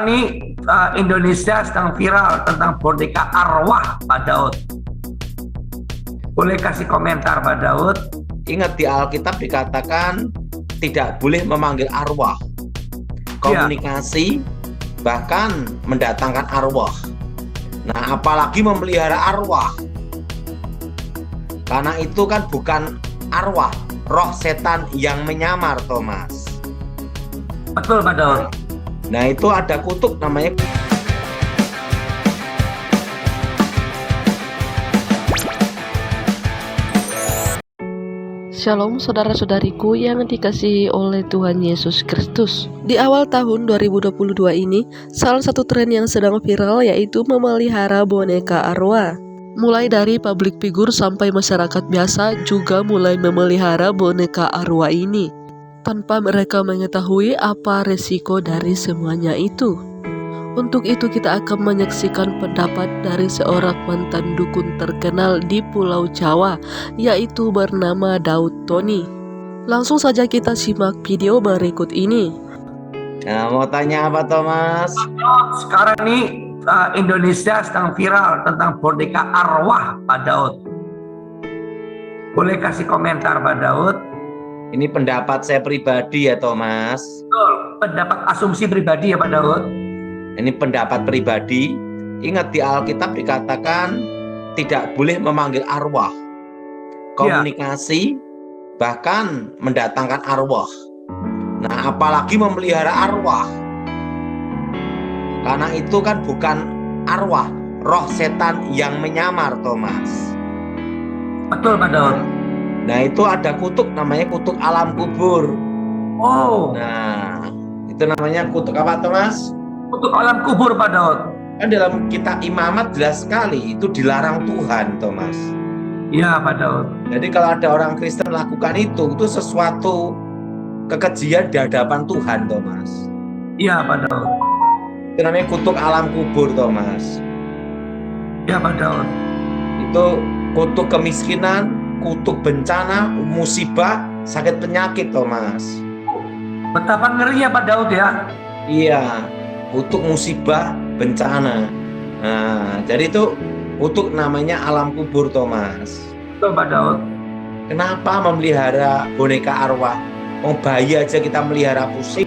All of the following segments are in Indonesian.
Ini Indonesia sedang viral tentang boneka arwah Pak Daud. Boleh kasih komentar Pak Daud? Ingat, di Alkitab dikatakan tidak boleh memanggil arwah, komunikasi, bahkan mendatangkan arwah. Nah, apalagi memelihara arwah, karena itu kan bukan arwah, roh setan yang menyamar, Thomas. Betul Pak Daud. Nah, itu ada kutuk namanya. Shalom saudara-saudariku yang dikasihi oleh Tuhan Yesus Kristus. Di awal tahun 2022 ini, salah satu tren yang sedang viral yaitu memelihara boneka arwah. Mulai dari publik figur sampai masyarakat biasa juga mulai memelihara boneka arwah ini, tanpa mereka mengetahui apa resiko dari semuanya itu. Untuk itu kita akan menyaksikan pendapat dari seorang mantan dukun terkenal di Pulau Jawa, yaitu bernama Daud Tony. Langsung saja kita simak video berikut ini. Nah, mau tanya apa, Thomas? Sekarang ini Indonesia sedang viral tentang boneka arwah Pak Daud. Boleh kasih komentar Pak Daud? Ini pendapat saya pribadi ya, Thomas. Betul, pendapat asumsi pribadi ya Pak Daud. Ini pendapat pribadi. Ingat, di Alkitab dikatakan tidak boleh memanggil arwah, komunikasi, bahkan mendatangkan arwah. Nah, apalagi memelihara arwah, karena itu kan bukan arwah, roh setan yang menyamar, Thomas. Betul Pak Daud. Nah, itu ada kutuk namanya kutuk alam kubur. Oh, Nah, itu namanya kutuk apa, Thomas? untuk alam kubur Pak Daud. Kan dalam kitab Imamat jelas sekali itu dilarang Tuhan, Thomas. Iya Pak Daud. Jadi kalau ada orang Kristen lakukan itu sesuatu kekejian di hadapan Tuhan, Thomas. Iya Pak Daud. Itu namanya kutuk alam kubur, Thomas. Iya Pak Daud. Itu kutuk kemiskinan, kutuk bencana, musibah, sakit penyakit, Thomas. Betapa ngerinya Pak Daud ya. Iya, kutuk musibah, bencana. Nah, jadi itu kutuk namanya alam kubur, Thomas. Betul Pak Daud. Kenapa memelihara boneka arwah? Oh, bayi aja kita melihara pusing.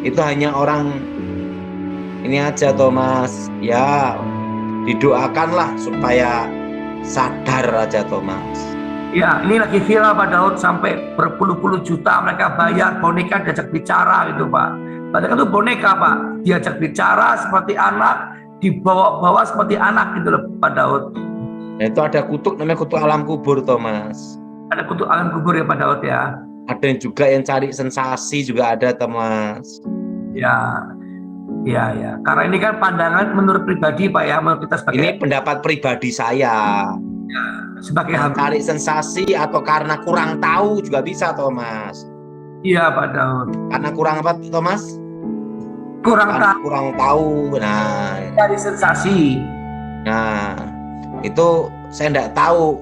Itu hanya orang ini aja, Thomas. Ya, didoakanlah supaya sadar aja, Thomas. Ya, ini lagi viral Pak Daud, sampai berpuluh-puluh juta mereka bayar boneka diajak bicara gitu Pak. Padahal itu boneka Pak, diajak bicara seperti anak, dibawa-bawa seperti anak gitu loh Pak Daud. Nah, itu ada kutuk namanya kutuk alam kubur, Thomas. Ada kutuk alam kubur ya Pak Daud ya. Ada yang juga yang cari sensasi juga ada, Thomas. Ya, ya. Karena ini kan pandangan menurut pribadi Pak ya, menurut kita sebagai Ini pendapat pribadi saya. sebagai Cari sensasi atau karena kurang tahu juga bisa, Thomas. Iya Pak Daud. Karena kurang apa, Thomas? Kurang tahu. Nah, Cari sensasi. Nah, itu saya enggak tahu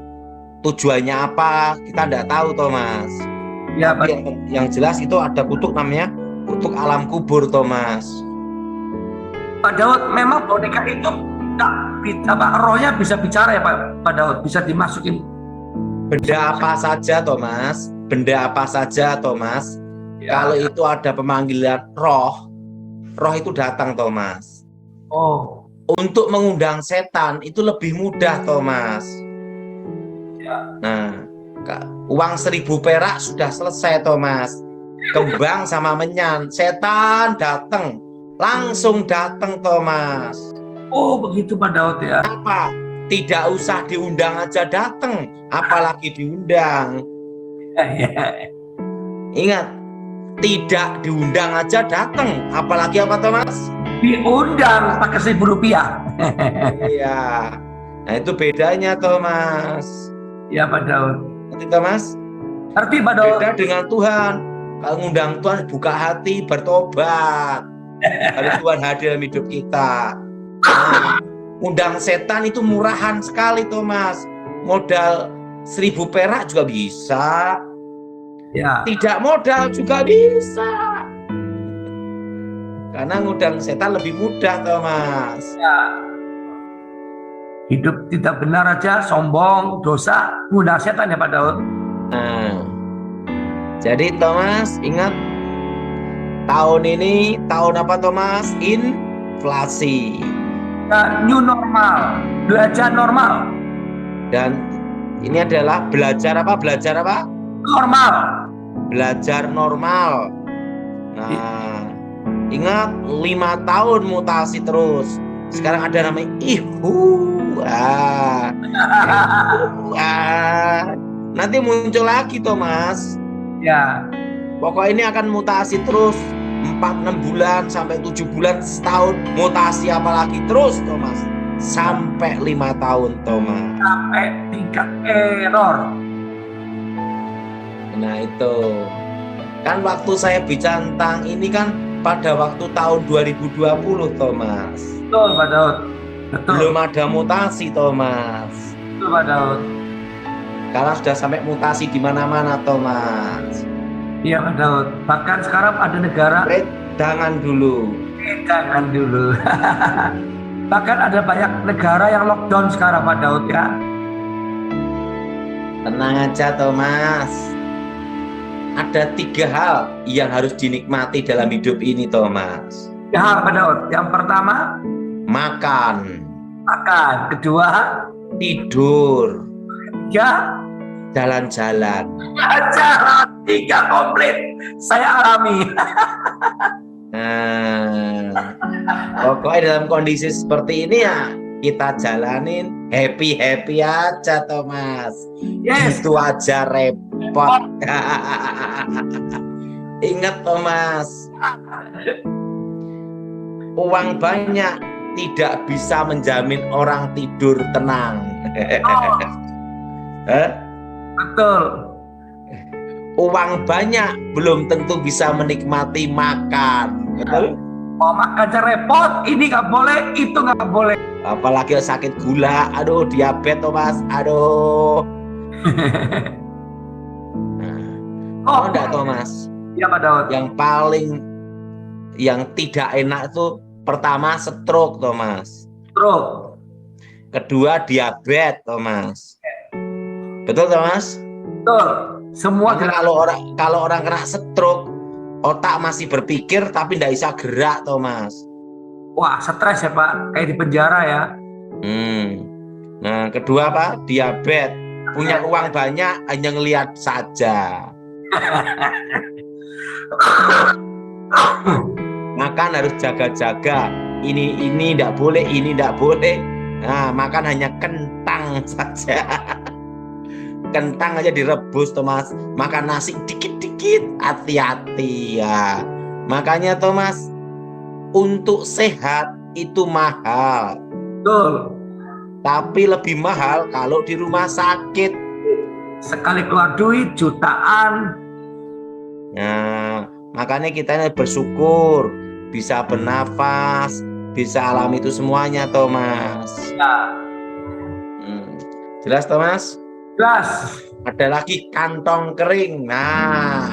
tujuannya apa, kita enggak tahu, Thomas. Ya Pak. Yang jelas itu ada kutuk namanya kutuk alam kubur, Thomas. Pak Daud, memang boneka itu rohnya bisa bicara ya Pak Daud, bisa dimasukin Benda apa saja, Thomas. Benda apa saja, Thomas. ya. Kalau itu ada pemanggilan roh itu datang, Thomas. Oh Untuk mengundang setan itu lebih mudah, Thomas. ya. Nah, uang 1.000 perak sudah selesai, Thomas. Kembang sama menyan, setan datang, langsung datang, Thomas. Oh begitu Pak Daud ya. Apa? Tidak usah diundang aja datang, apalagi diundang. Ingat, tidak diundang aja datang, apalagi apa, Thomas? Diundang pakai Rp1.000. Iya. Nah, itu bedanya, Thomas. Ya Pak Daud. Nanti, Thomas. Ngerti Pak Daud. Beda dengan Tuhan. Kalau ngundang Tuhan, buka hati, bertobat. Kalau Tuhan hadir dalam hidup kita. Nah, undang setan itu murahan sekali, Thomas. Modal 1.000 perak juga bisa. Ya. Tidak modal juga bisa. Karena ngundang setan lebih mudah, Thomas. Ya. Hidup tidak benar aja, sombong, dosa, ngundang setan ya Pak Daud. Nah, jadi Thomas ingat, tahun ini tahun apa Thomas? Inflasi. Ya, new normal, belajar normal. Dan ini adalah belajar apa? Belajar apa? Normal. Belajar normal. Nah, ingat 5 tahun mutasi terus. Sekarang ada namanya nanti muncul lagi Thomas. Ya. Pokoknya ini akan mutasi terus 4-6 bulan sampai 7 bulan, setahun mutasi apalagi terus Thomas. Sampai 5 tahun Thomas. Sampai tingkat error. Nah itu kan waktu saya bicara tentang ini kan pada waktu tahun 2020 Thomas. Betul Pak Daud. Betul. Belum ada mutasi Thomas. Betul Pak Daud. Sekarang sudah sampai mutasi di mana-mana Thomas. Iya Pak Daud. Bahkan sekarang ada negara. Jangan dulu. Jangan dulu. Bahkan ada banyak negara yang lockdown sekarang Pak Daud ya. Tenang aja Thomas. Ada 3 hal yang harus dinikmati dalam hidup ini Thomas. Ya Pak Daud. Yang pertama, Makan. makan. Kedua, Tidur. tiga, Jalan-jalan. jalan. 3 komplit. Saya alami. Nah, pokoknya dalam kondisi seperti ini ya kita jalanin happy aja Thomas. Yes. Itu aja repot. Ingat Thomas, uang banyak tidak bisa menjamin orang tidur tenang. Betul. Uang banyak belum tentu bisa menikmati makan. Betul? Mau makan aja repot. Ini nggak boleh, itu nggak boleh. Apalagi sakit gula, aduh diabetes Thomas, aduh. Oh enggak Thomas. Ya Pak Daud. Yang tidak enak itu pertama stroke Thomas. Stroke. Kedua diabetes Thomas. Betul Thomas? Betul. Semua Karena kalau orang kena stroke, otak masih berpikir tapi tidak bisa gerak Thomas. Wah, stres ya Pak, kayak di penjara ya. Nah, kedua apa? Diabetes. Punya uang banyak hanya ngelihat saja. Makan harus jaga-jaga. Ini tidak boleh, ini tidak boleh. Nah, makan hanya kentang saja. Kentang aja direbus Thomas. Makan nasi dikit-dikit, hati-hati ya. Makanya Thomas, untuk sehat itu mahal. Betul. Tapi lebih mahal kalau di rumah sakit. Sekali keluar duit jutaan. Nah, makanya kita ini bersyukur bisa bernafas, bisa alami itu semuanya Thomas. Ya. Jelas Thomas? Jelas. Ada lagi kantong kering. Nah.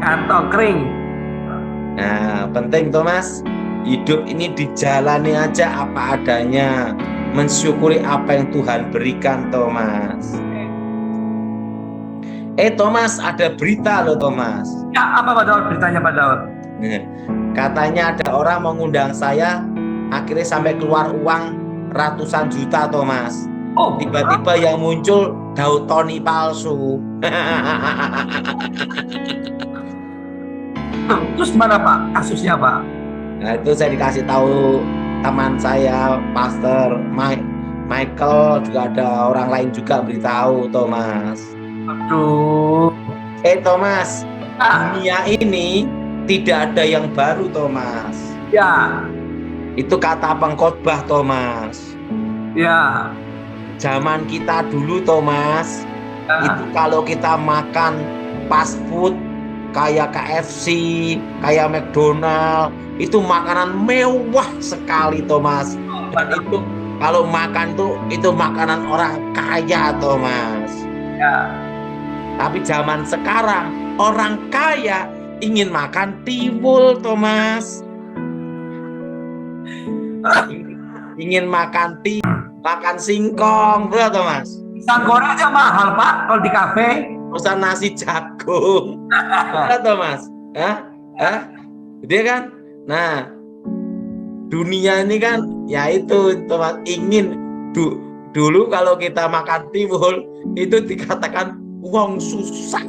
Kantong kering. Nah, penting Thomas. Hidup ini dijalani aja apa adanya. Mensyukuri apa yang Tuhan berikan Thomas. Thomas, ada berita loh Thomas. Ya, apa Pak Daud beritanya Pak Daud? Katanya ada orang mengundang saya, akhirnya sampai keluar uang ratusan juta Thomas. Oh, Tiba-tiba yang muncul Daud Tony palsu. Terus mana Pak? Kasusnya Pak? Nah itu saya dikasih tahu teman saya, Pastor Michael, juga ada orang lain juga beritahu Thomas. Aduh. Thomas, dunia ini tidak ada yang baru Thomas. Ya. Itu kata pengkhotbah Thomas. Ya. Zaman kita dulu Thomas, itu kalau kita makan fast food kayak KFC, kayak McDonald, itu makanan mewah sekali Thomas. Dan itu kalau makan tuh itu makanan orang kaya Thomas. Ya. Tapi zaman sekarang orang kaya ingin makan tiwul, Thomas. Ingin makan makan singkong, bro, Thomas. Pisang goreng aja mahal Pak kalau di kafe. Pesan nasi jagung, bro, Thomas. Dia kan. Nah, dunia ini kan, ya itu, Thomas, ingin dulu kalau kita makan tiwul itu dikatakan wong susah.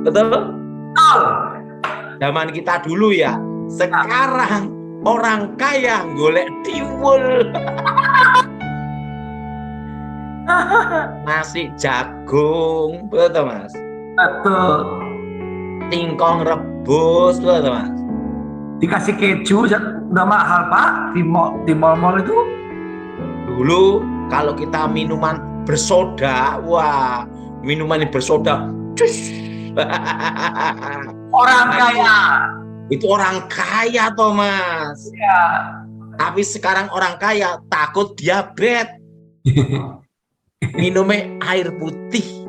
Betul? Zaman kita dulu ya. Sekarang orang kaya golek tiwul. Nasi jagung, betul Mas? Betul. Singkong rebus, betul Mas? Dikasih keju udah mahal Pak di mall-mall itu. Dulu kalau kita minuman bersoda, wah, minuman yang bersoda, cus. Orang kaya. Itu orang kaya, Thomas. Ya. Tapi sekarang orang kaya takut diabetes. Minumnya air putih.